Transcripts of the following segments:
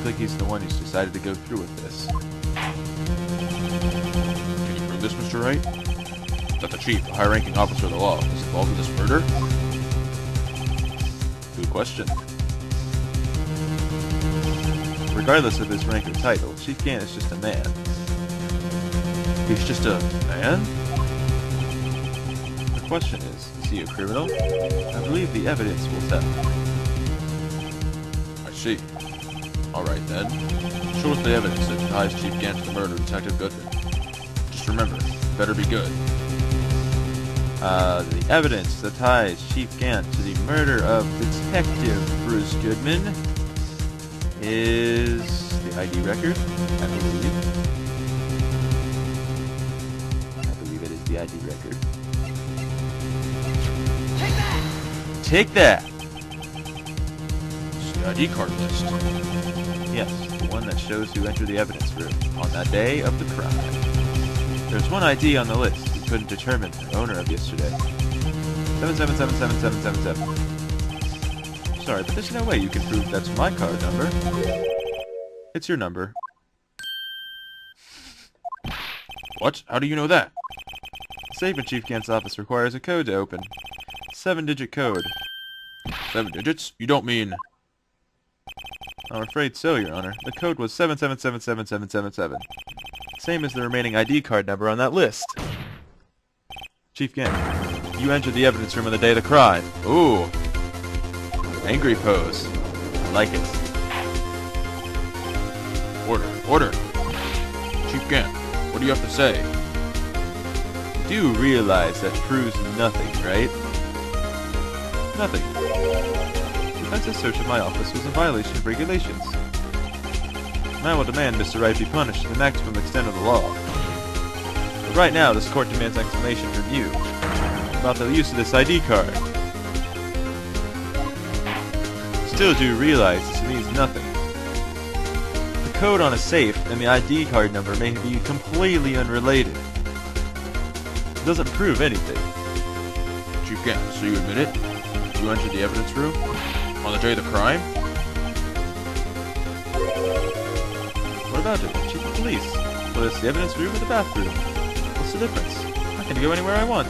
like he's the one who's decided to go through with this. Can you prove this, Mr. Wright? That the chief, the high-ranking officer of the law, is involved in this murder? Good question. Regardless of his rank or title, Chief Gant is just a man. He's just a man? The question is he a criminal? I believe the evidence will tell. I see. Alright then. Show us the evidence that ties Chief Gant to the murder of Detective Goodman. Just remember, better be good. The evidence that ties Chief Gant to the murder of Detective Bruce Goodman is the ID record, I believe. I believe it is the ID record. Take that! It's the ID card list. Yes, the one that shows who entered the evidence room on that day of the crime. There's one ID on the list we couldn't determine the owner of yesterday. 7777777. Sorry, but there's no way you can prove that's my card number. It's your number. What? How do you know that? The safe in Chief Gant's office requires a code to open. 7-digit code. 7 digits? You don't mean... I'm afraid so, Your Honor. The code was 7777777. Same as the remaining ID card number on that list. Chief Gant, you entered the evidence room on the day of the crime. Ooh. Angry pose. I like it. Order. Order. Chief Gant, what do you have to say? You do realize that proves nothing, right? Nothing. The defense's search of my office was a violation of regulations. I will demand Mr. Wright be punished to the maximum extent of the law. But right now, this court demands explanation from you about the use of this ID card. Still do realize this means nothing. The code on a safe and the ID card number may be completely unrelated. It doesn't prove anything. Chief Gant, so you admit it? You entered the evidence room on the day of the crime? What about it? Chief of Police. Well, it's the evidence room or the bathroom. What's the difference? I can go anywhere I want.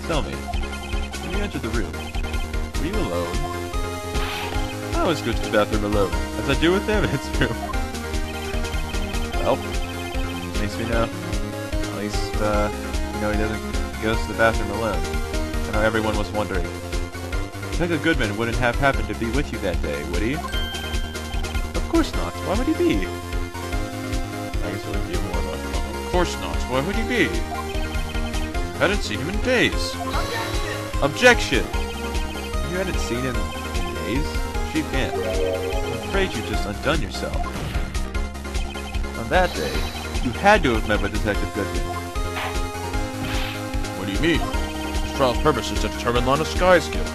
Tell me, when you entered the room, were you alone? I always go to the bathroom alone, as I do with the evidence room. Well, makes me know. At least, you know he goes to the bathroom alone. I know everyone was wondering. Detective Goodman wouldn't have happened to be with you that day, would he? Of course not. Why would he be? I guess it would be more of a... Of course not. Why would he be? I hadn't seen him in days. Objection! You hadn't seen him in days? Chief Gant, I'm afraid you just undone yourself. On that day, you had to have met with Detective Goodman. What do you mean? This trial's purpose is to determine Lana Sky's guilt.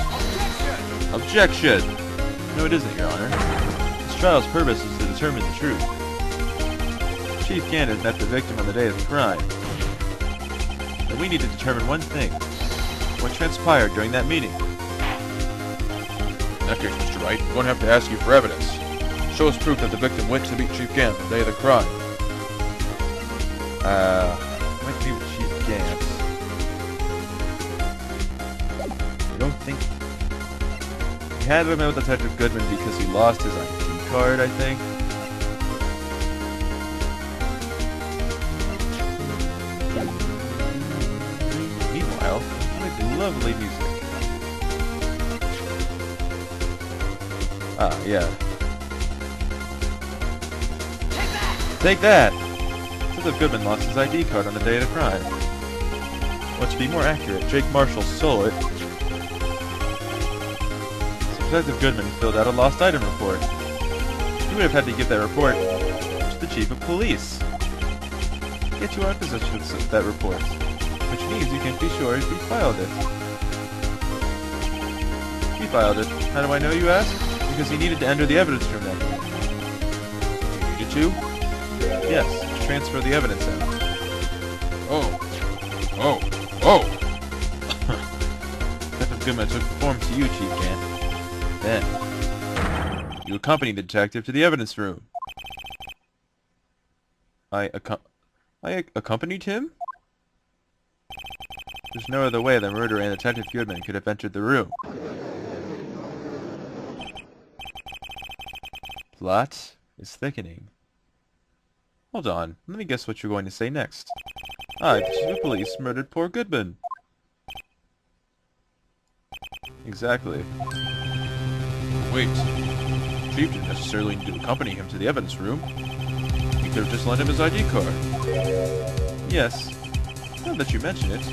Objection! No, it isn't, Your Honor. This trial's purpose is to determine the truth. Chief Gant had met the victim on the day of the crime. And we need to determine one thing. What transpired during that meeting? In that case, Mr. Wright, I'm going to have to ask you for evidence. Show us proof that the victim went to meet Chief Gant on the day of the crime. Went to meet with Chief Gant. I don't think... He had to meet with Detective Goodman because he lost his ID card, I think. Meanwhile, with lovely music. Ah, yeah. Take that! Detective Goodman lost his ID card on the day of the crime. Well, to be more accurate, Jake Marshall stole it. So Detective Goodman filled out a lost item report. You would have had to give that report to the Chief of Police. Yet you are in possession of that report, which means you can be sure he filed it. He filed it. How do I know, you ask? Because he needed to enter the evidence room that day. You needed to? Yes, to transfer the evidence out. Oh! Detective Goodman took the form to you, Chief Gant. Then, You accompanied the detective to the evidence room. I accompanied him? There's no other way the murderer and Detective Goodman could have entered the room. Plot is thickening. Hold on, let me guess what you're going to say next. The chief of police murdered poor Goodman. Exactly. Wait. The chief didn't necessarily need to accompany him to the evidence room. He could have just lent him his ID card. Yes. Now that you mention it,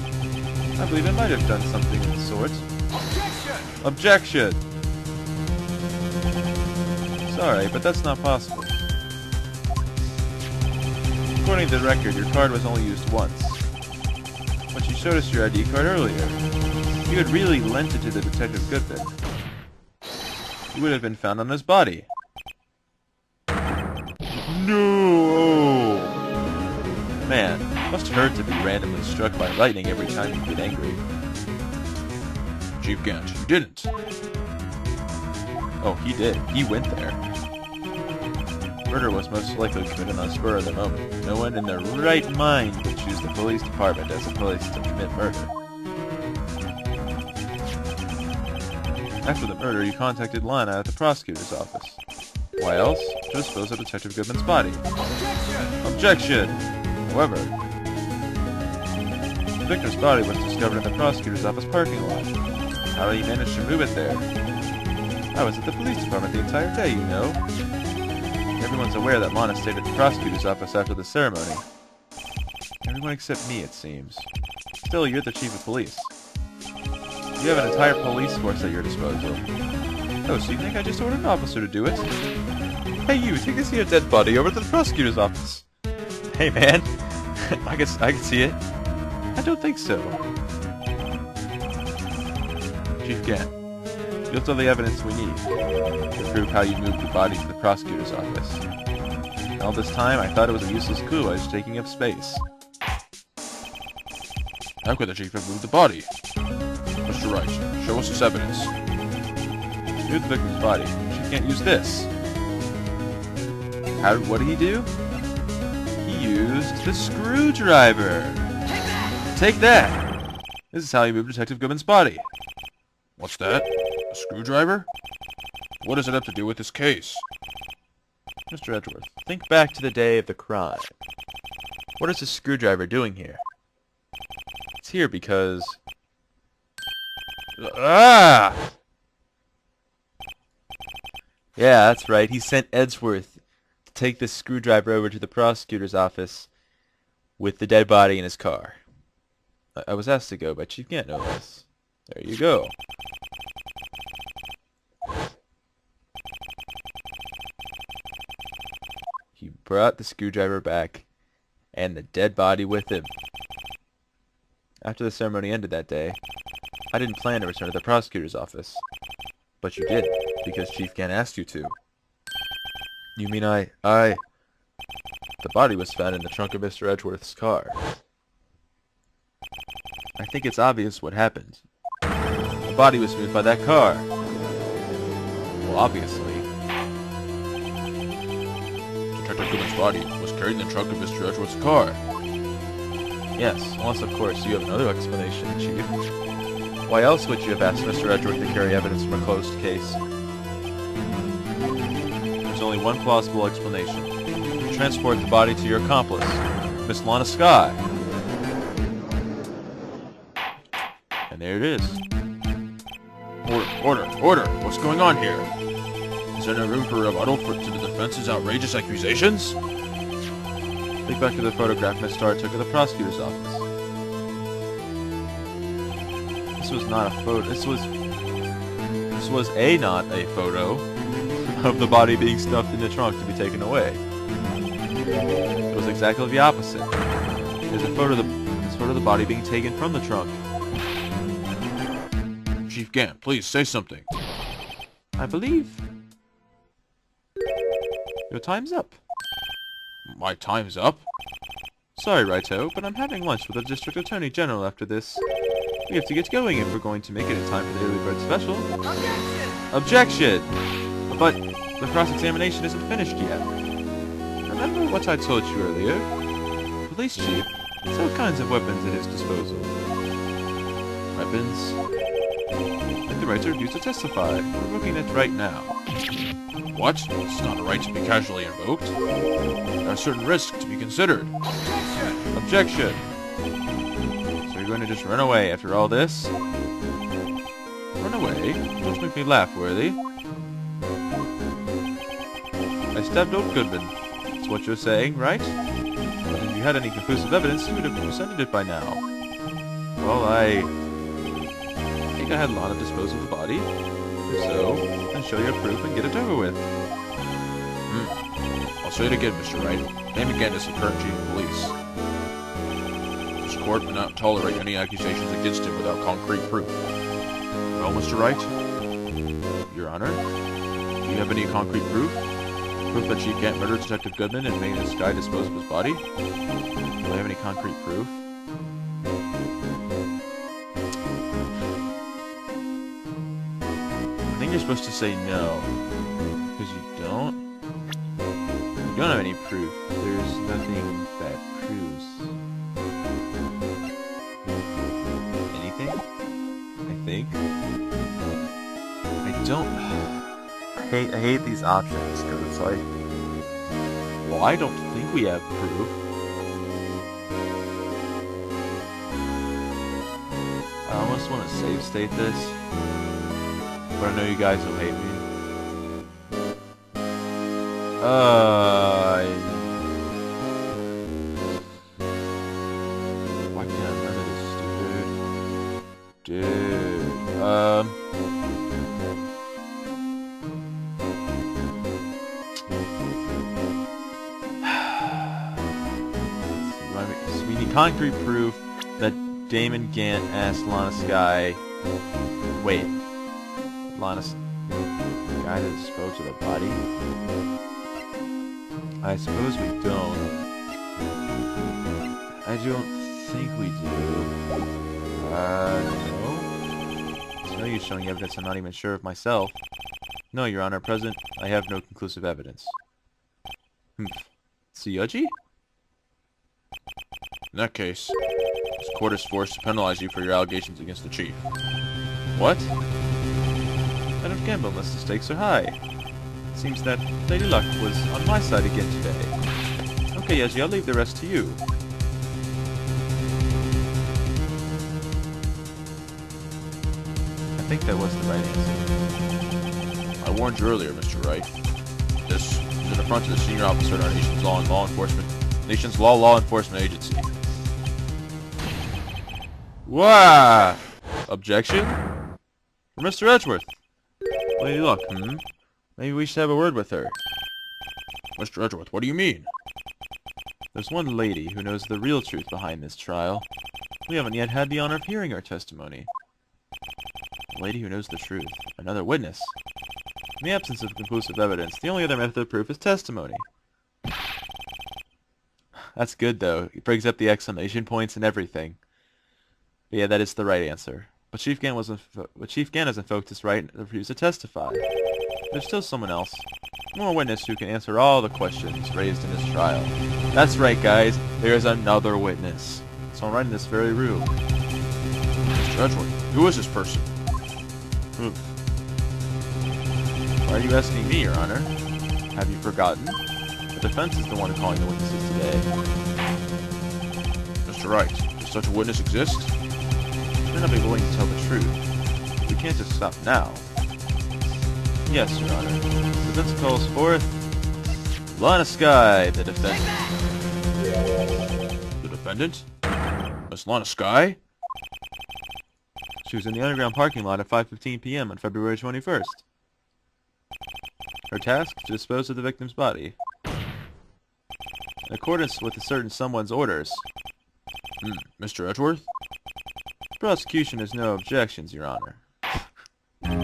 I believe I might have done something of the sort. Objection! Sorry, but that's not possible. According to the record, your card was only used once. But you showed us your ID card earlier. If you had really lent it to the Detective Goodman, it would have been found on his body. No! Man, it must hurt to be randomly struck by lightning every time you get angry. Chief Gant, you didn't. Oh, he did. He went there. Murder was most likely committed on the spur of the moment. No one in their right mind would choose the police department as a place to commit murder. After the murder, you contacted Lana at the prosecutor's office. Why else? To dispose of Detective Goodman's body. Objection! However, the victim's body was discovered in the prosecutor's office parking lot. How did he manage to move it there? I was at the police department the entire day, you know. Everyone's aware that Lana stayed at the prosecutor's office after the ceremony. Everyone except me, it seems. Still, you're the chief of police. You have an entire police force at your disposal. Oh, so you think I just ordered an officer to do it? Hey you, take this here dead body over to the prosecutor's office. Hey man, I can see it. I don't think so. Chief Gant, you have all the evidence we need to prove how you moved the body to the prosecutor's office. And all this time, I thought it was a useless clue I was taking up space. How could the chief have moved the body? Mr. Wright, show us this evidence. To move the victim's body, Chief Gant used this. What did he do? He used the screwdriver. Take that! This is how he moved Detective Goodman's body. What's that? A screwdriver? What does it have to do with this case? Mr. Edgeworth, think back to the day of the crime. What is the screwdriver doing here? It's here because... Ah! Yeah, that's right. He sent Edgeworth to take this screwdriver over to the prosecutor's office with the dead body in his car. I was asked to go, but you can't know this. There you go. He brought the screwdriver back, and the dead body with him. After the ceremony ended that day, I didn't plan to return to the prosecutor's office. But you did, because Chief Gant asked you to. You mean The body was found in the trunk of Mr. Edgeworth's car. I think it's obvious what happened. The body was moved by that car. Well, obviously. Detective Goodman's body was carried in the trunk of Mr. Edgeworth's car. Yes, unless of course you have another explanation, Chief. Why else would you have asked Mr. Edgeworth to carry evidence from a closed case? There's only one plausible explanation. Transport the body to your accomplice, Miss Lana Skye. And there it is. Order! What's going on here? Is there no room for rebuttal to the defense's outrageous accusations? Think back to the photograph Miss Starr took of the prosecutor's office. This was not a photo. This was not a photo of the body being stuffed in the trunk to be taken away. It was exactly the opposite. There's a photo of the body being taken from the trunk. Chief Gant, please say something. I believe your time's up. My time's up? Sorry, Righto, but I'm having lunch with the District Attorney General after this. We have to get going if we're going to make it in time for the early bird special. Objection! Objection! But The cross-examination isn't finished yet. Remember what I told you earlier? The police chief has all kinds of weapons at his disposal. Weapons? Like the right to refuse to testify. We're revoking it right now. What? It's not a right to be casually invoked. There are certain risks to be considered. Objection! So you're going to just run away after all this? Run away? Don't make me laugh, Worthy. I stabbed old Goodman. That's what you're saying, right? But if you had any conclusive evidence, you would have presented it by now. Well, I think I had Lana dispose of the body. If so, then show your proof and get it over with. I'll say it again, Mr. Wright. Name again is the current chief of police. This court will not tolerate any accusations against him without concrete proof. Well, Mr. Wright? Your Honor? Do you have any concrete proof? Proof that Chief Gant murdered Detective Goodman and made this guy dispose of his body? Do I have any concrete proof? I think you're supposed to say no. Because you don't? You don't have any proof. There's nothing that proves anything, I think. I don't... I hate these options, because it's like... Well, I don't think we have proof. I almost want to save state this. But I know you guys will hate me. Why can't I remember this, dude? We need concrete proof that Damon Gant asked Lana Skye... Wait. Lana Skye to dispose of the body? I suppose we don't. I don't think we do. No? It's no use showing evidence I'm not even sure of myself. No, Your Honor, President, I have no conclusive evidence. Tsuyoji? In that case, this court is forced to penalize you for your allegations against the chief. What? I don't gamble unless the stakes are high. It seems that Lady Luck was on my side again today. Okay, Yeji, I'll leave the rest to you. I think that was the right answer. I warned you earlier, Mr. Wright. This is an affront to the senior officer in our nation's law enforcement agency. Wow! Objection? For Mr. Edgeworth. Lady Luck, Maybe we should have a word with her. Mr. Edgeworth, what do you mean? There's one lady who knows the real truth behind this trial. We haven't yet had the honor of hearing her testimony. A lady who knows the truth. Another witness. In the absence of conclusive evidence, the only other method of proof is testimony. That's good, though. It brings up the exclamation points and everything. But yeah, that is the right answer. But Chief Gant has invoked his right to refuse to testify. There's still someone else. One more witness who can answer all the questions raised in this trial. That's right, guys. There's another witness. So I'm writing this very room. Mr. Edgeworth, who is this person? Why are you asking me, Your Honor? Have you forgotten? The defense is the one calling the witnesses today. Mr. Wright, does such a witness exist? May not be willing to tell the truth. We can't just stop now. Yes, Your Honor. The defense calls forth Lana Skye, the defendant. The defendant? Miss Lana Skye? She was in the underground parking lot at 5:15 p.m. on February 21st. Her task? To dispose of the victim's body. In accordance with a certain someone's orders. Mr. Edgeworth? The prosecution has no objections, Your Honor. Very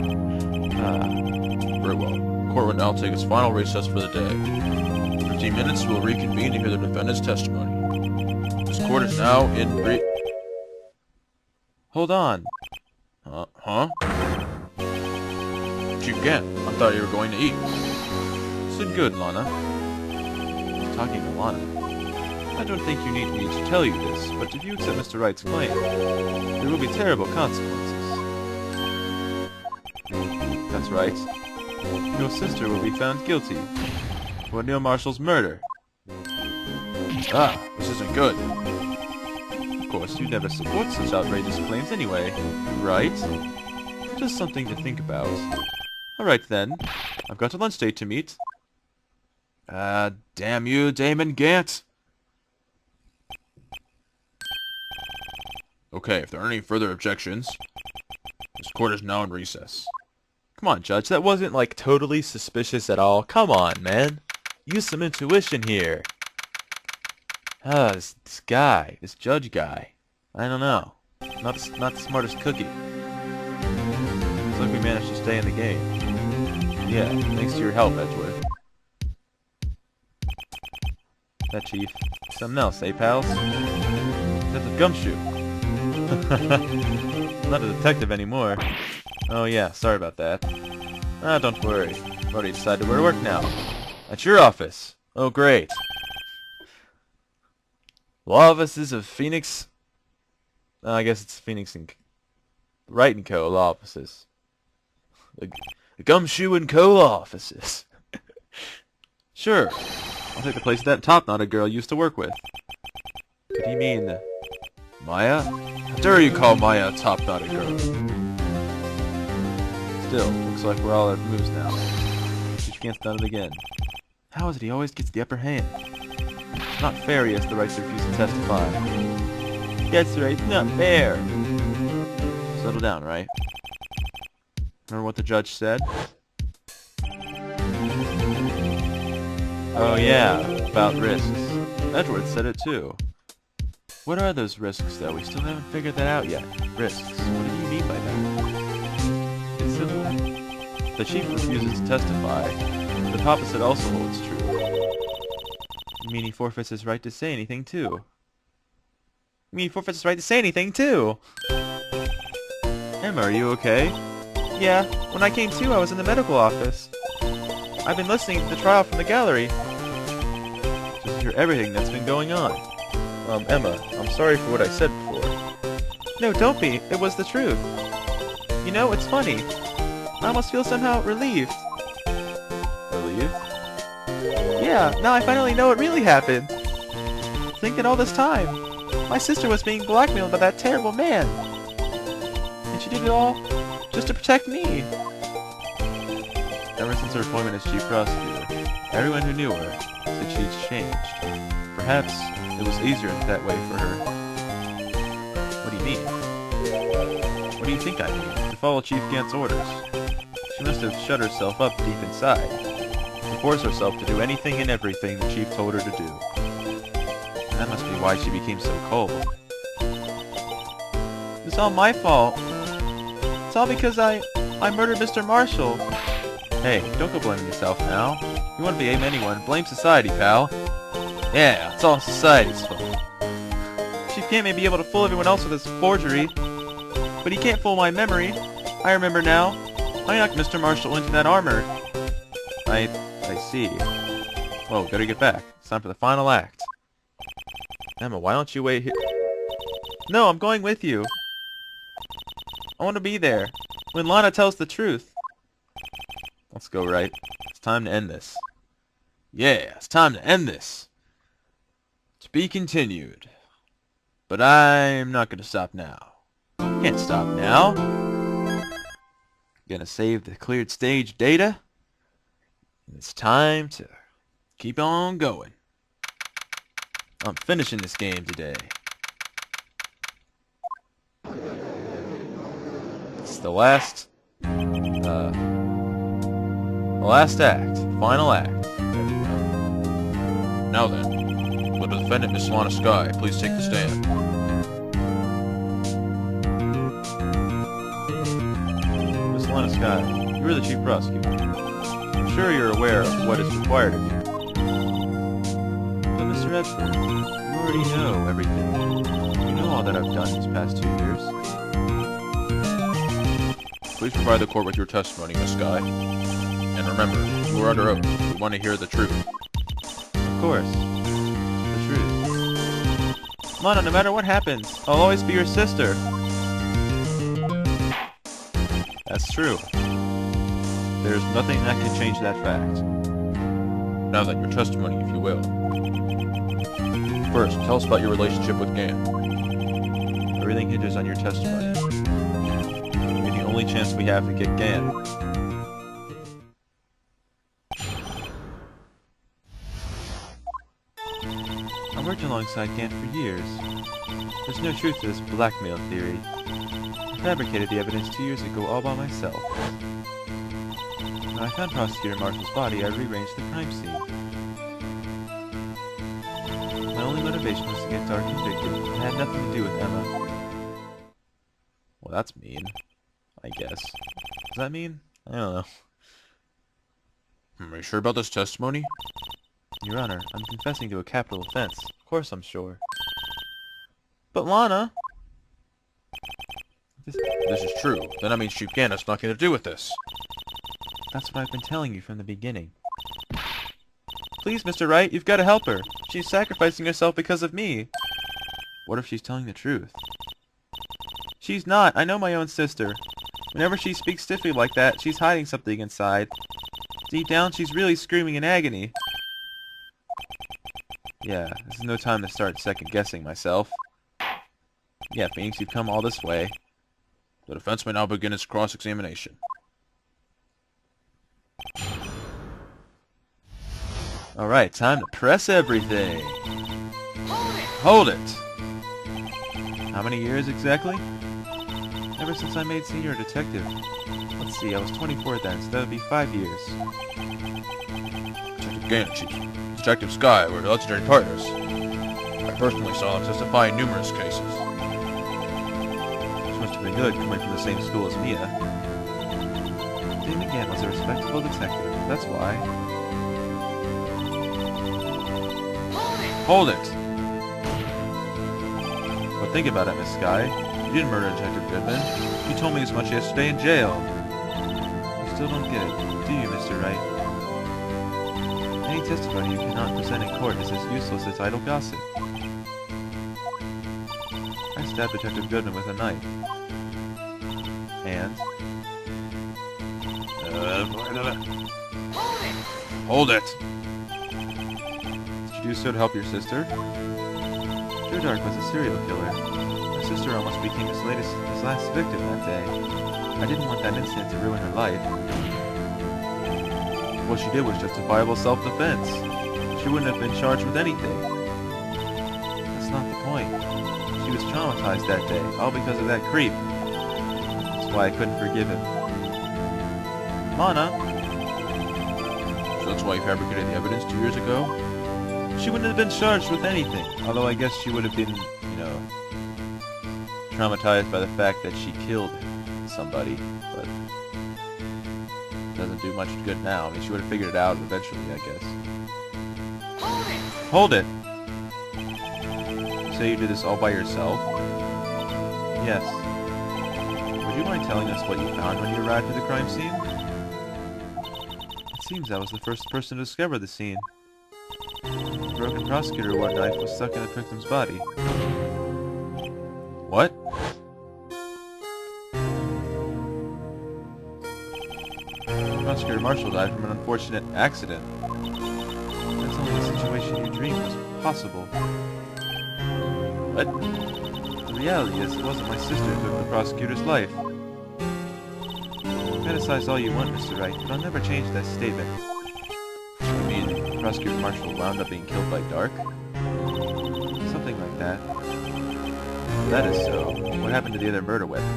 well. The court will now take its final recess for the day. In 15 minutes, we'll reconvene to hear the defendant's testimony. This court is now in Hold on. Huh? Chief Gant, I thought you were going to eat. Understood good, Lana. Talking to Lana. I don't think you need me to tell you this, but if you accept Mr. Wright's claim, there will be terrible consequences. That's right. Your sister will be found guilty for Neil Marshall's murder. Ah, this isn't good. Of course, you never support such outrageous claims anyway, right? Just something to think about. Alright then, I've got a lunch date to meet. Damn you, Damon Gant! Okay, if there aren't any further objections, this court is now in recess. Come on, Judge, that wasn't, like, totally suspicious at all. Come on, man. Use some intuition here. This guy, this judge guy. I don't know. Not the smartest cookie. Looks like we managed to stay in the game. Yeah, thanks to your help, Edgewood. That chief. Something else, eh, pals? That's a gumshoe. Not a detective anymore. Oh yeah, sorry about that. Don't worry. I've already decided where to work now. At your office. Oh great. Law offices of Phoenix. I guess it's Phoenix and Wright and Co. law offices. The Gumshoe and Co. law offices. Sure. I'll take the place that top-knotted girl used to work with. Could he mean Maya? How dare you call Maya a top-knotted girl? Still, looks like we're all out of moves now. Chief Gant's done it again. How is it he always gets the upper hand? It's not fair he has the right to refuse to testify. That's right, it's not fair. Settle down, right? Remember what the judge said? Oh yeah, about risks. Edward said it too. What are those risks, though? We still haven't figured that out yet. Risks. What do you mean by that? It's simple. If the chief refuses to testify, the opposite also holds true. You mean he forfeits his right to say anything, too? You mean he forfeits his right to say anything, too? Emma, are you okay? Yeah, when I came to, I was in the medical office. I've been listening to the trial from the gallery. Just hear everything that's been going on. Emma, I'm sorry for what I said before. No, don't be. It was the truth. You know, it's funny. I almost feel somehow relieved. Relieved? Yeah, now I finally know what really happened. Thinking all this time, my sister was being blackmailed by that terrible man. And she did it all just to protect me. Ever since her appointment as chief prosecutor, everyone who knew her said she'd changed. Perhaps it was easier that way for her. What do you mean? What do you think I mean? To follow Chief Gant's orders. She must have shut herself up deep inside, to force herself to do anything and everything the chief told her to do. And that must be why she became so cold. It's all my fault. It's all because I murdered Mr. Marshall. Hey, don't go blaming yourself now. If you want to blame anyone, blame society, pal. Yeah, it's all society's fault. Chief Gant may be able to fool everyone else with his forgery, but he can't fool my memory. I remember now. I knocked Mr. Marshall into that armor. I see. Whoa, gotta get back. It's time for the final act. Emma, why don't you wait here? No, I'm going with you. I want to be there when Lana tells the truth. Let's go, Wright. It's time to end this. Yeah, it's time to end this. To be continued. But I'm not gonna stop now. Can't stop now. Gonna save the cleared stage data. And it's time to keep on going. I'm finishing this game today. It's the last act. Final act. Now then, will the defendant, Miss Lana Skye, please take the stand? Miss Lana Skye, you're the chief prosecutor. I'm sure you're aware of what is required of you. But Mr. Edford, you already know everything. You know all that I've done these past 2 years. Please provide the court with your testimony, Miss Skye. And remember, you are under oath. We want to hear the truth. Of course. The truth. Lana, no matter what happens, I'll always be your sister. That's true. There's nothing that can change that fact. Now then, your testimony, if you will. First, tell us about your relationship with Gan. Everything hinges on your testimony. You're the only chance we have to get Gan. I worked alongside Gan for years. There's no truth to this blackmail theory. I fabricated the evidence 2 years ago all by myself. When I found Prosecutor Marshall's body, I rearranged the crime scene. My only motivation was to get Dark convicted. It had nothing to do with Emma. Well, that's mean, I guess. Does that mean? I don't know. Are you sure about this testimony? Your Honor, I'm confessing to a capital offense. Of course I'm sure. But Lana! This is true. Then that means Chief Gan has nothing to do with this. That's what I've been telling you from the beginning. Please, Mr. Wright, you've got to help her. She's sacrificing herself because of me. What if she's telling the truth? She's not. I know my own sister. Whenever she speaks stiffly like that, she's hiding something inside. Deep down, she's really screaming in agony. Yeah, this is no time to start second-guessing myself. Yeah, Phoenix, you've come all this way. The defense may now begin its cross-examination. Alright, time to press everything. Hold it! How many years exactly? Ever since I made senior detective. Let's see, I was 24 then, so that would be 5 years. Detective Gan, Chief. Detective Sky were legendary partners. I personally saw them testify in numerous cases. She must have been good, coming from the same school as Mia. Damon Gan was a respectable detective, that's why. Hold it! But think about it, Miss Sky. You didn't murder Detective Goodman. You told me as much yesterday in jail. You still don't get it, do you, Mr. Wright? Any testimony you cannot present in court is as useless as idle gossip. I stabbed Detective Goodman with a knife. And? Hold it! Did you do so to help your sister? Joe Dark was a serial killer. My sister almost became his last victim that day. I didn't want that incident to ruin her life. What she did was justifiable self-defense. She wouldn't have been charged with anything. That's not the point. She was traumatized that day, all because of that creep. That's why I couldn't forgive him. Mana! So that's why you fabricated the evidence 2 years ago? She wouldn't have been charged with anything. Although I guess she would have been, you know, traumatized by the fact that she killed somebody. But it doesn't do much good now. I mean, she would have figured it out eventually, I guess. Hold it! You say you did this all by yourself? Yes. Would you mind telling us what you found when you arrived at the crime scene? It seems I was the first person to discover the scene. The broken prosecutor award knife was stuck in the victim's body. What? Prosecutor Marshall died from an unfortunate accident. That's only a situation you dreamed was possible. What? The reality is, it wasn't my sister who took the prosecutor's life. Criticize all you want, Mr. Wright, but I'll never change that statement. You mean Prosecutor Marshall wound up being killed by Dark? Something like that. If that is so, what happened to the other murder weapon?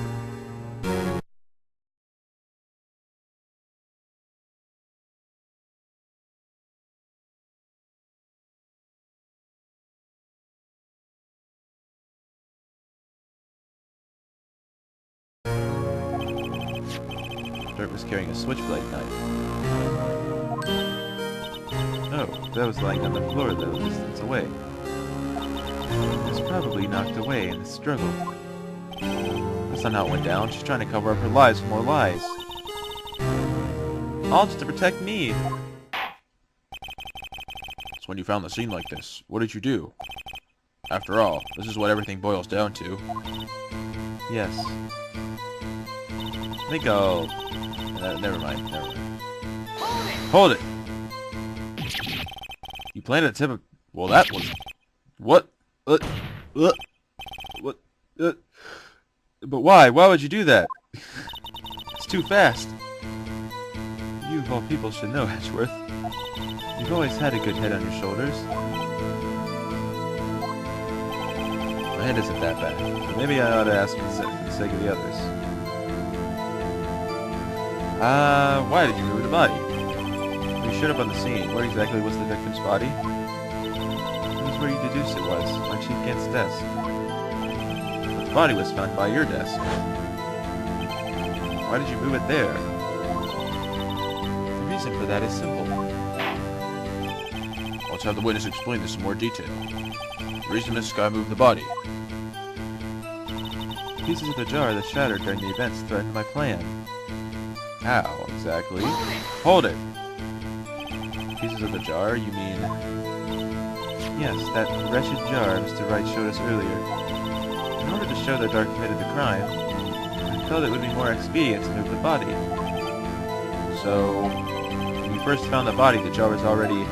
Dark was carrying a switchblade knife. Oh, that was lying on the floor though, a distance away. It was probably knocked away in the struggle. That's not how it went down. She's trying to cover up her lies with more lies. All just to protect me. So when you found the scene like this, what did you do? After all, this is what everything boils down to. Yes. I think I'll... never mind. Hold it! You planted a tip of... Well, that was... What? What? But why? Why would you do that? It's too fast. You of all people should know, Edgeworth. You've always had a good head on your shoulders. My head isn't that bad. But maybe I ought to ask for the sake of the others. Why did you move the body? When you showed up on the scene, where exactly was the victim's body? It was where you deduced it was, on Chief Gant's desk. But the body was found by your desk. Why did you move it there? The reason for that is simple. Let's have the witness explain this in more detail. The reason this guy moved the body. Pieces of the jar that shattered during the events threatened my plan. How, exactly? Hold it! Pieces of the jar, you mean? Yes, that wretched jar Mr. Wright showed us earlier. In order to show that Dark committed the crime, I felt it would be more expedient to move the body. So, when you first found the body, the jar was already...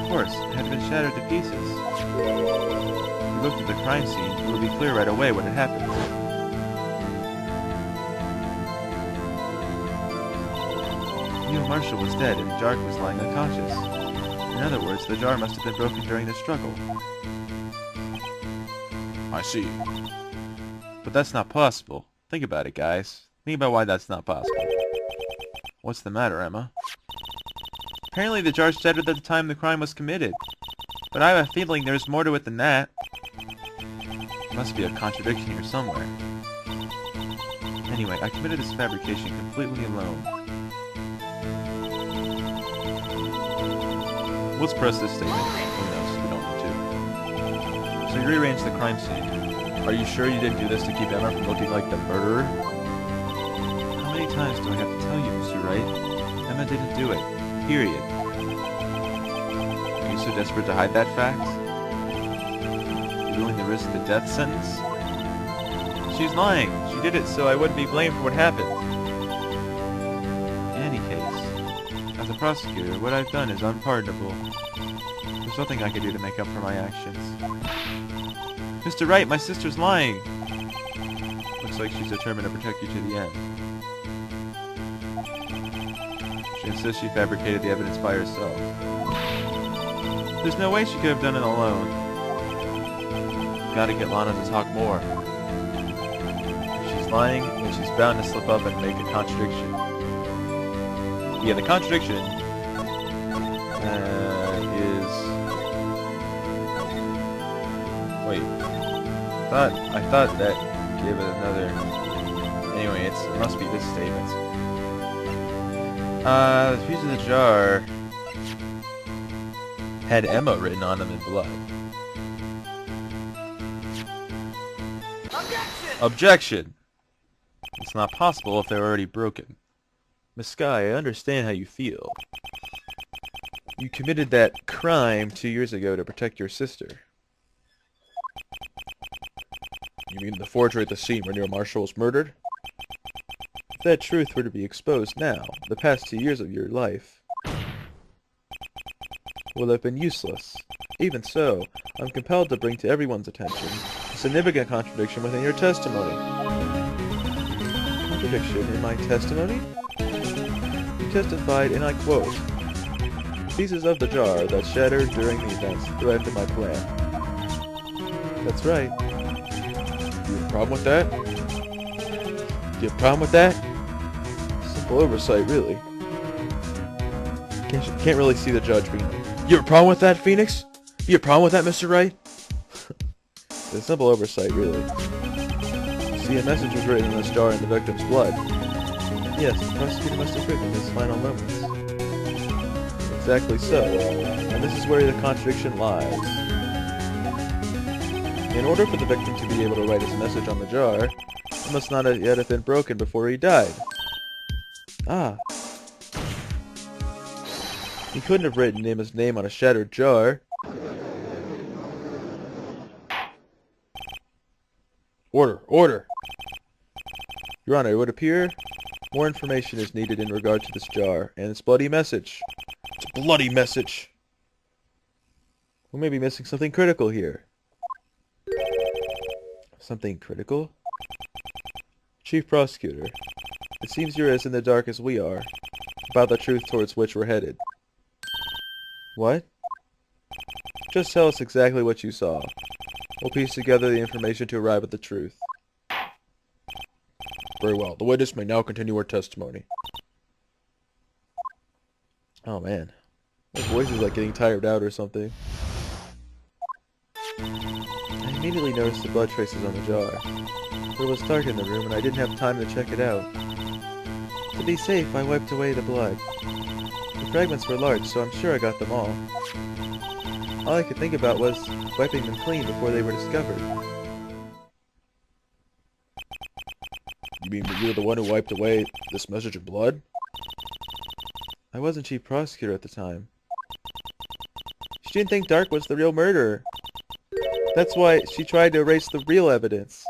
Of course, it had been shattered to pieces. If you looked at the crime scene, it would be clear right away what had happened. Neil Marshall was dead and Jark was lying unconscious. In other words, the jar must have been broken during the struggle. I see. But that's not possible. Think about it, guys. Think about why that's not possible. What's the matter, Emma? Apparently the jar shattered at the time the crime was committed. But I have a feeling there's more to it than that. There must be a contradiction here somewhere. Anyway, I committed this fabrication completely alone. Let's press this statement. Who knows? We don't need to. So you rearranged the crime scene. Are you sure you didn't do this to keep Emma from looking like the murderer? How many times do I have to tell you, Mr. Wright? Emma didn't do it. Period. Are you so desperate to hide that fact? You're willing to risk the death sentence? She's lying. She did it so I wouldn't be blamed for what happened. In any case, as a prosecutor, what I've done is unpardonable. There's nothing I can do to make up for my actions. Mr. Wright, my sister's lying! Looks like she's determined to protect you to the end. She insists she fabricated the evidence by herself. There's no way she could have done it alone. Gotta get Lana to talk more. If she's lying, then she's bound to slip up and make a contradiction. Yeah, the contradiction is... Wait. I thought that gave it another... Anyway, it must be this statement. The piece of the jar had Emma written on them in blood. Objection! It's not possible if they're already broken. Miss Sky, I understand how you feel. You committed that crime 2 years ago to protect your sister. You mean the forgery at the scene where Neil Marshall was murdered? If that truth were to be exposed now, the past 2 years of your life will have been useless. Even so, I'm compelled to bring to everyone's attention a significant contradiction within your testimony. Contradiction in my testimony? You testified, and I quote, "Pieces of the jar that shattered during the events threatened my plan." That's right. Do you have a problem with that? Do you have a problem with that? Simple oversight, really. Can't really see the judge being like, "You have a problem with that, Phoenix? You have a problem with that, Mr. Wright?" It's a simple oversight, really. You see, a message was written in this jar in the victim's blood. Yes, the prosecutor must have written in his final moments. Exactly so. And this is where the contradiction lies. In order for the victim to be able to write his message on the jar, it must not yet have been broken before he died. Ah. He couldn't have written his name on a shattered jar. Order! Order! Your Honor, it would appear more information is needed in regard to this jar and its bloody message. It's a bloody message! We may be missing something critical here. Something critical? Chief Prosecutor, it seems you're as in the dark as we are about the truth towards which we're headed. What? Just tell us exactly what you saw. We'll piece together the information to arrive at the truth. Very well. The witness may now continue her testimony. Oh man. My voice is like getting tired out or something. I immediately noticed the blood traces on the jar. But it was dark in the room and I didn't have time to check it out. To be safe, I wiped away the blood. The fragments were large, so I'm sure I got them all. All I could think about was wiping them clean before they were discovered. You mean that you were the one who wiped away this message of blood? I wasn't chief prosecutor at the time. She didn't think Dark was the real murderer. That's why she tried to erase the real evidence.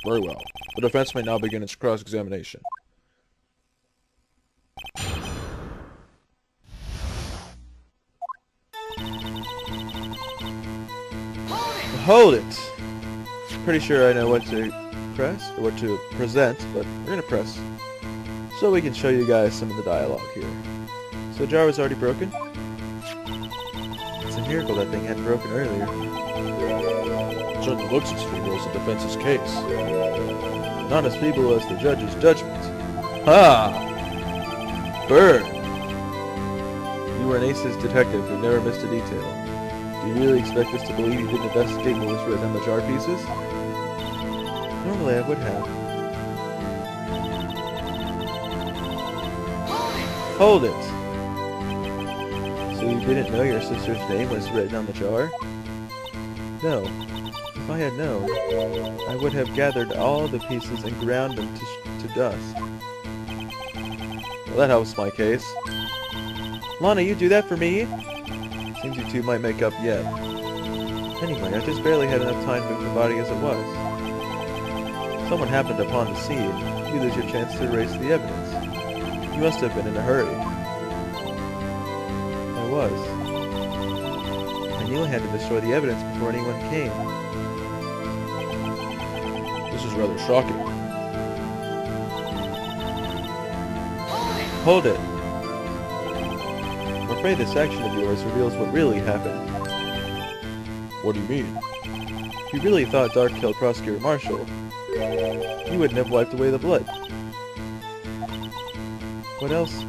Very well. The defense may now begin its cross-examination. Hold it! Pretty sure I know what to press, or what to present, but we're gonna press. So we can show you guys some of the dialogue here. So the jar was already broken? It's a miracle that thing hadn't broken earlier. It certainly looks as feeble as the defense's case. Not as feeble as the judge's judgment. Ha! Burn! You were an aces detective who never missed a detail. Do you really expect us to believe you didn't investigate what was written on the jar pieces? Normally I would have. Hold it! So you didn't know your sister's name was written on the jar? No. If I had known, I would have gathered all the pieces and ground them to dust. Well, that helps my case. Lana, you do that for me? Seems you two might make up yet. Anyway, I just barely had enough time to move the body as it was. Someone happened upon the scene. You lose your chance to erase the evidence. You must have been in a hurry. I was. I knew I had to destroy the evidence before anyone came. This is rather shocking. Hold it! I'm afraid this action of yours reveals what really happened. What do you mean? If you really thought Dark killed Prosecutor Marshall, you wouldn't have wiped away the blood. What else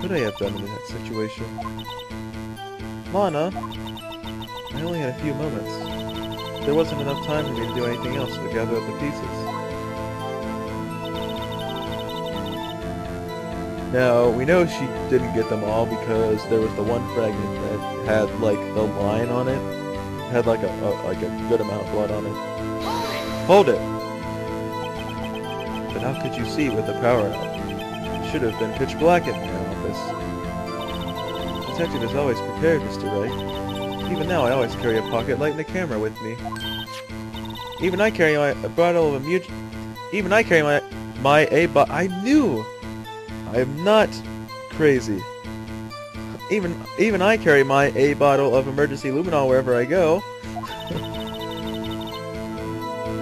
could I have done in that situation? Lana, I only had a few moments. There wasn't enough time for me to do anything else but gather up the pieces. Now, we know she didn't get them all because there was the one fragment that had, like, the line on it. It had, like, a good amount of blood on it. Hold it! But how could you see with the power out? It should have been pitch black in my office. The detective is always prepared, Mr. Wright. Even now, I always carry a pocket light and a camera with me. Even I carry a bottle of I knew! I am not crazy. Even I carry a bottle of emergency luminol wherever I go.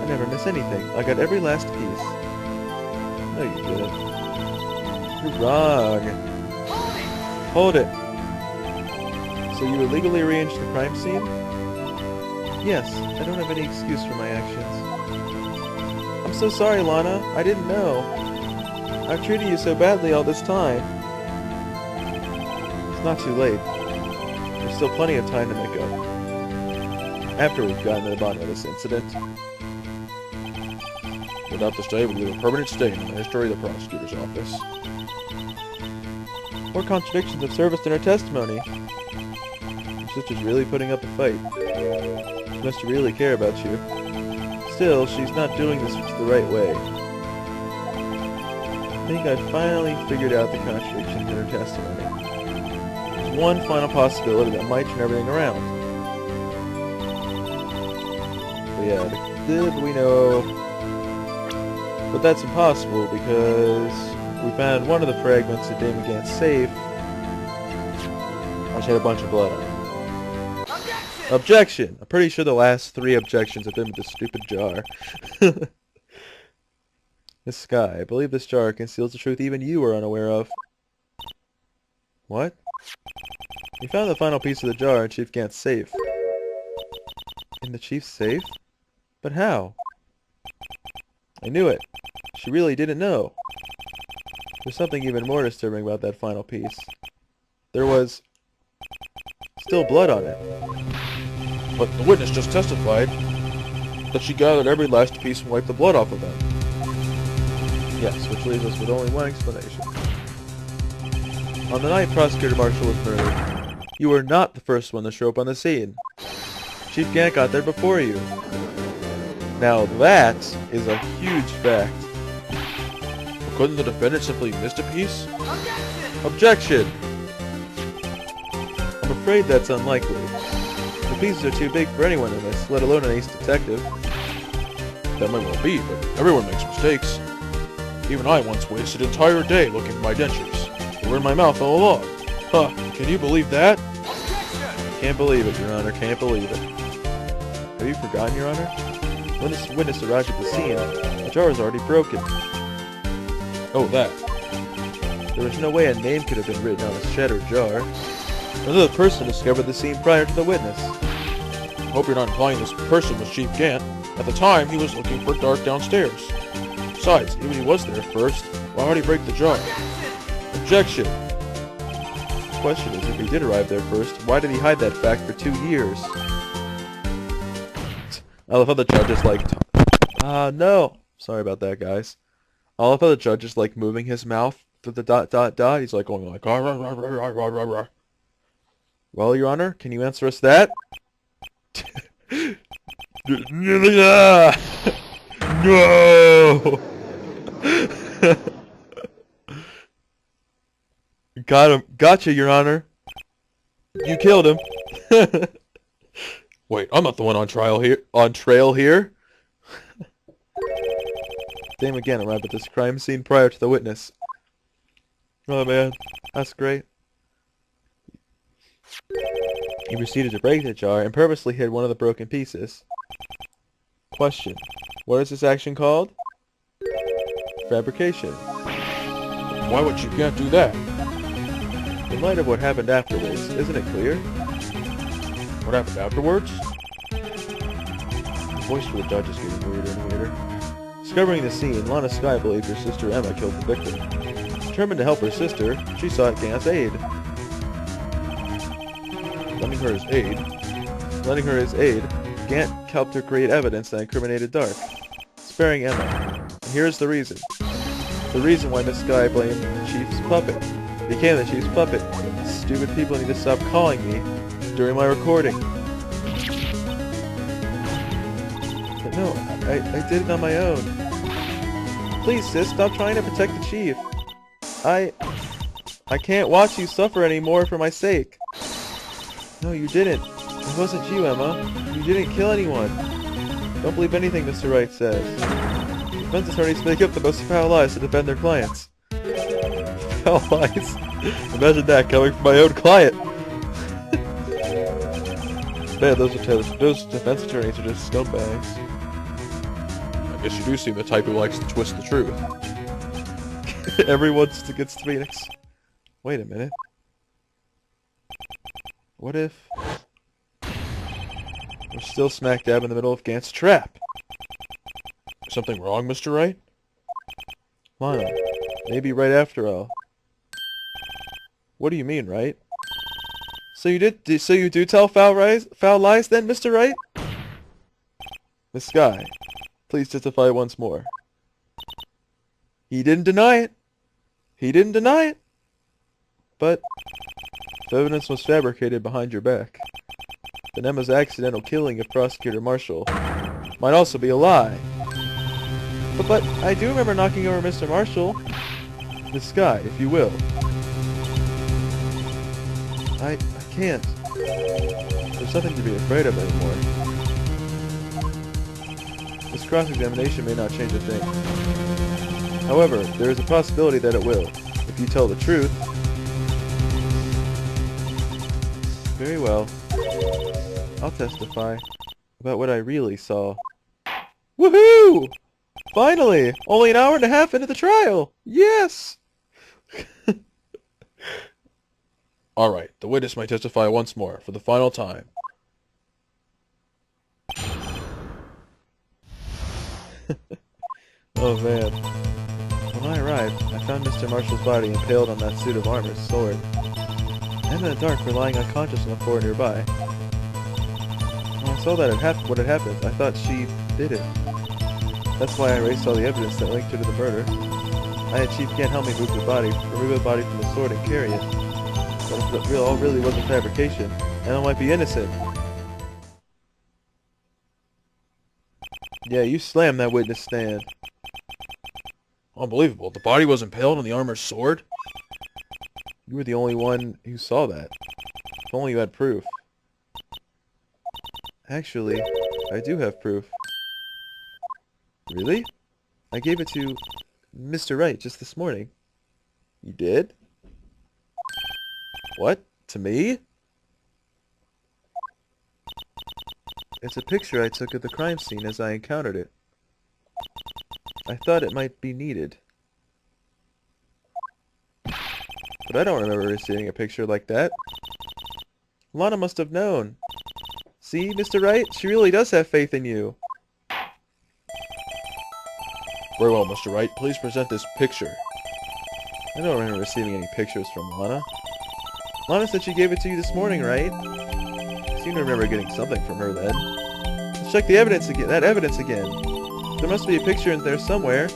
I never miss anything. I got every last piece. No, you didn't. You're wrong. Hold it. So you illegally arranged the crime scene? Yes, I don't have any excuse for my actions. I'm so sorry, Lana. I didn't know. I've treated you so badly all this time. It's not too late. There's still plenty of time to make up. After we've gotten to the bottom of this incident. Without the stay would leave a permanent stain in the history of the prosecutor's office. More contradictions have surfaced in her testimony. Your sister's really putting up a fight. She must really care about you. Still, she's not doing this the right way. I think I finally figured out the contradictions in her testimony. one final possibility that might turn everything around. But yeah, did we know? But that's impossible because we found one of the fragments that Damon Gant's safe, which had a bunch of blood on it. Objection! I'm pretty sure the last 3 objections have been with this stupid jar. Miss Sky, I believe this jar conceals the truth even you are unaware of. What? We found the final piece of the jar in Chief Gant's safe. In the Chief's safe? But how? I knew it. She really didn't know. There's something even more disturbing about that final piece. There was still blood on it. But the witness just testified that she gathered every last piece and wiped the blood off of them. Yes, which leaves us with only one explanation. On the night Prosecutor Marshall was murdered, you were not the first one to show up on the scene. Chief Gant got there before you. Now that is a huge fact. But couldn't the defendant simply missed a piece? Objection! I'm afraid that's unlikely. The pieces are too big for anyone to miss, let alone an ace detective. That might well be, but everyone makes mistakes. Even I once wasted an entire day looking for my dentures. They were in my mouth all along. Huh, can you believe that? Can't believe it, Your Honor, can't believe it. Have you forgotten, Your Honor? When this witness arrived at the scene, the jar was already broken. Oh, that. There was no way a name could have been written on a shattered jar. Another person discovered the scene prior to the witness. Hope you're not implying this person was Chief Gant. At the time, he was looking for Dark downstairs. Besides, even if he was there first, why would he break the jar? Objection! The question is, if he did arrive there first, why did he hide that fact for 2 years? I love how the judge is like, no. Sorry about that, guys. I love how the judge is like moving his mouth to the ... He's like going like, rah, rah, rah, rah, rah, rah, rah. Well, Your Honor, can you answer us that? No! Got him. Gotcha, Your Honor. You killed him. Wait, I'm not the one on trial here. On trail here? Dame again arrived at this crime scene prior to the witness. Oh man, that's great. He proceeded to break the jar and purposely hid one of the broken pieces. Question. What is this action called? Fabrication. Why would Chief Gant do that? In light of what happened afterwards, isn't it clear? What happened afterwards? The voice for the judge is getting weirder and weirder. Discovering the scene, Lana Skye believed her sister Emma killed the victim. Determined to help her sister, she sought Gant's aid. Lending her his aid? Lending her his aid, Gant helped her create evidence that incriminated Dark, sparing Emma. And here's the reason. The reason why Miss Skye blamed the Chief's puppet. Became the Chief's puppet. Stupid people need to stop calling me during my recording. But no, I did it on my own. Please, sis, stop trying to protect the Chief. I can't watch you suffer anymore for my sake. No, you didn't. It wasn't you, Emma. You didn't kill anyone. Don't believe anything Mr. Wright says. Defense attorneys make up the most foul lies to defend their clients. Foul lies? Imagine that coming from my own client. Man, those defense attorneys are just scumbags. I guess you do seem the type who likes to twist the truth. Everyone's against Phoenix. Wait a minute. What if we're still smack dab in the middle of Gant's trap? Something wrong, Mr. Wright? Lana, maybe right after all. What do you mean, right? So you do tell foul lies then, Mr. Wright? Miss Skye, please testify once more. He didn't deny it. He didn't deny it. But the evidence was fabricated behind your back. Then Emma's accidental killing of Prosecutor Marshall might also be a lie. But I do remember knocking over Mr. Marshall. Miss Skye, if you will. I can't. There's nothing to be afraid of anymore. This cross-examination may not change a thing. However, there is a possibility that it will, if you tell the truth. Very well. I'll testify about what I really saw. Woohoo! Finally! Only an hour and a half into the trial! Yes! Alright, the witness may testify once more, for the final time. Oh man. When I arrived, I found Mr. Marshall's body impaled on that suit of armor's sword, and in the dark were lying unconscious on the floor nearby. When I saw that what had happened, I thought she did it. That's why I erased all the evidence that linked her to the murder. I had Chief Kent help me remove the body from the sword and carry it. But if it all really wasn't fabrication, Emma might be innocent. Yeah, you slammed that witness stand. Unbelievable. The body was impaled on the armor's sword? You were the only one who saw that. If only you had proof. Actually, I do have proof. Really? I gave it to Mr. Wright just this morning. You did? What? To me? It's a picture I took of the crime scene as I encountered it. I thought it might be needed. But I don't remember receiving a picture like that. Lana must have known. See, Mr. Wright? She really does have faith in you. Very well, Mr. Wright. Please present this picture. I don't remember receiving any pictures from Lana. Lana said she gave it to you this morning, right? I seem to remember getting something from her then. Let's check the evidence again. That evidence again. There must be a picture in there somewhere.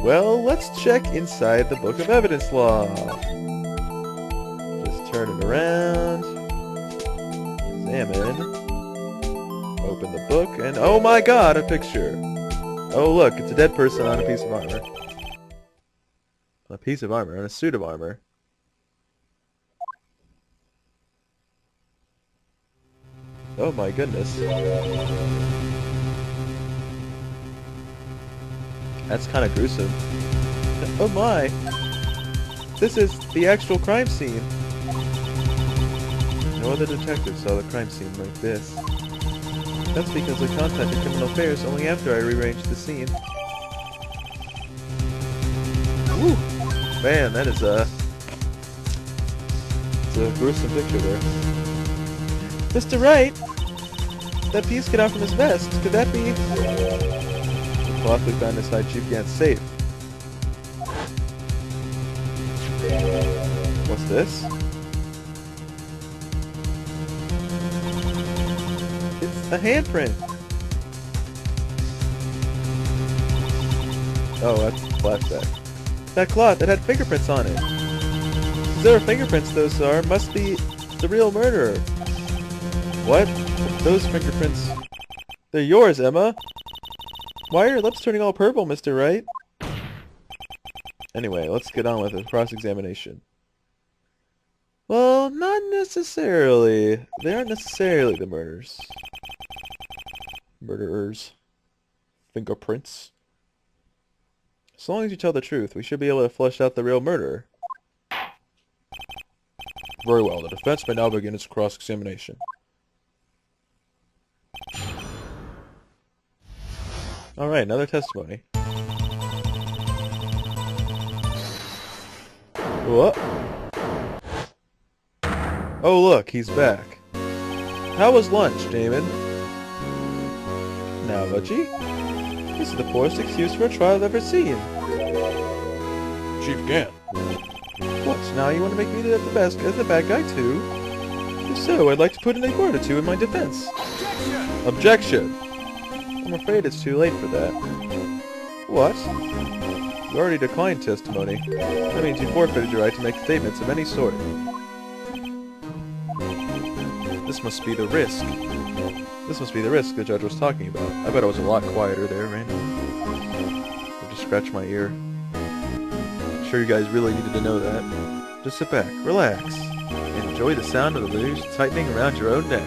Well, let's check inside the Book of Evidence Law. Just turn it around. Examine. Open the book, and oh my god, a picture! Oh look, it's a dead person on a piece of armor. On a piece of armor, on a suit of armor. Oh my goodness. That's kind of gruesome. Oh my! This is the actual crime scene. No other detective saw the crime scene like this. That's because I contacted Criminal Affairs only after I rearranged the scene. Woo! Man, that is it's a gruesome picture there. Mr. Wright! That piece got out from his vest. Could that be... The cloth we found inside Chief Gant's safe. What's this? It's a handprint! Oh, that's a flashback. That cloth, it had fingerprints on it. Whatever fingerprints those are, must be the real murderer. What? Those fingerprints... They're yours, Emma! Why are your lips turning all purple, Mr. Wright? Anyway, let's get on with the cross-examination. Well, not necessarily. They aren't necessarily the murderers. Fingerprints. As long as you tell the truth, we should be able to flesh out the real murderer. Very well, the defense may now begin its cross-examination. Alright, another testimony. What? Oh look, he's back. How was lunch, Damon? Now, Butchie? This is the poorest excuse for a trial I've ever seen. Chief Gant. What, now you want to make me the bad guy too? If so, I'd like to put in a word or two in my defense. Objection! I'm afraid it's too late for that. What? You already declined testimony. That means you forfeited your right to make statements of any sort. This must be the risk. This must be the risk the judge was talking about. I bet it was a lot quieter there, right? I'll just scratch my ear. I'm sure you guys really needed to know that. Just sit back, relax. Enjoy the sound of the noose tightening around your own neck.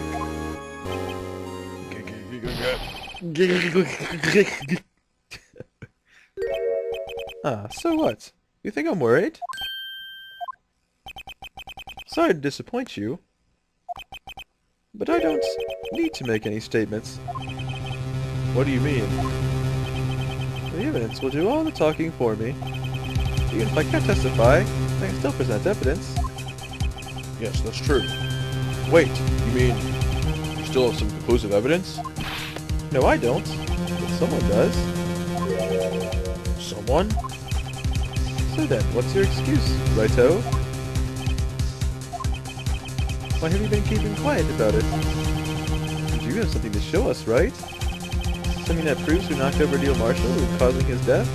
Ah, so what? You think I'm worried? Sorry to disappoint you, but I don't need to make any statements. What do you mean? The evidence will do all the talking for me. Even if I can't testify, I can still present evidence. Yes, that's true. Wait, you mean you still have some conclusive evidence? No, I don't, but someone does. Someone? So then, what's your excuse, Righto? Why have you been keeping quiet about it? You have something to show us, right? Something that proves who knocked over Neil Marshall, who causing his death?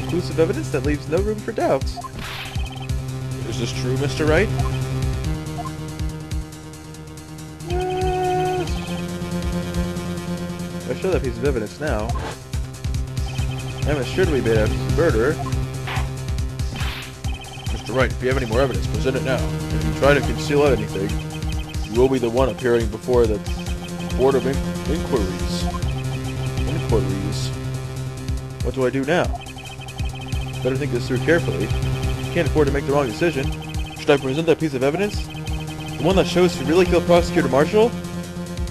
Conclusive evidence that leaves no room for doubt. Is this true, Mr. Wright? I show that piece of evidence now. I'm assuredly made out as a murderer. Mr. Wright, if you have any more evidence, present it now. If you try to conceal out anything, you will be the one appearing before the Board of Inquiries. What do I do now? Better think this through carefully. Can't afford to make the wrong decision. Should I present that piece of evidence? The one that shows who really killed Prosecutor Marshall?